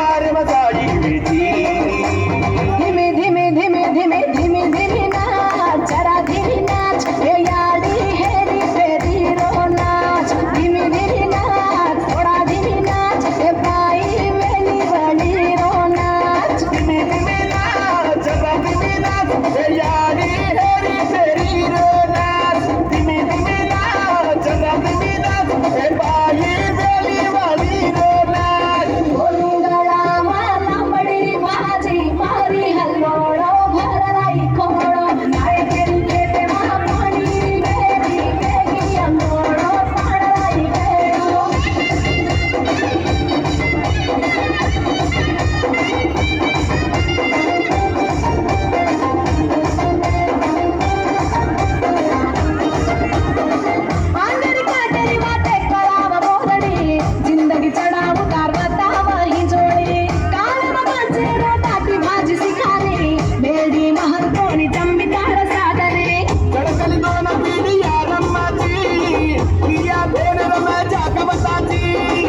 बार बजाई बेटी धीमे धीमे धीमे धीमे धीमे धीमे नाच जरा धीमे नाच हे याडी हेरी फेरी रो नाच धीमे धीमे नाच थोडा धीमे नाच हे बाई वेली वली रो नाच धीमे धीमे नाच जरा धीमे नाच हे यारी हेरी फेरी रो नाच धीमे धीमे नाच जरा धीमे नाच हे बाई वेली वाली रो नाच बोलू गळा मला पडी भाजी मारी हलवडो भरलाई कोडो नाळे केली केते मा पाणी बेरी बेगी अंगोडो पाडलाई बेडो आंधळी काटेरी वाटे कळाव बोलडी जिंदगी चढाव उतार बताव ही जोडी काळ बाबांचे रोटाटी भाजी सिखारी बेडी महल कोणी जम्मी तार सादरे कडकली दोन पिढी या रम्माची किया भेनर माझ्या कवसाची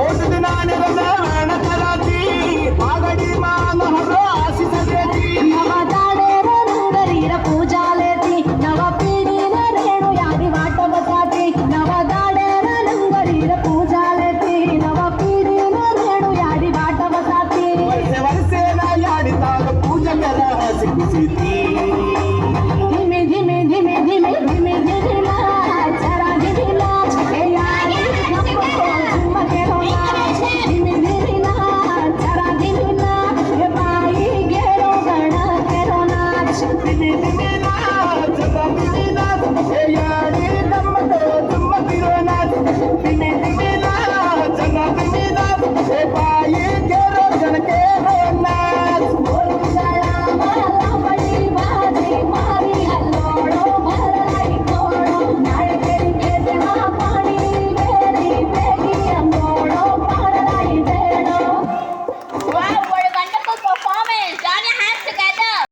ओट दिनाने रमण कराची आगडी मान हरो आशी सगळी नवा दाडेर नंगरीर पूजा लेती नवा पिढीर रेणू यादी वाट बताती नवा दाडेर नंगरीर पूजा लेती नवा पिढीर रेणू यादी वाट बताती वर्षे वर्षे ना याडी ताग पूजा करा हसी खुशी ती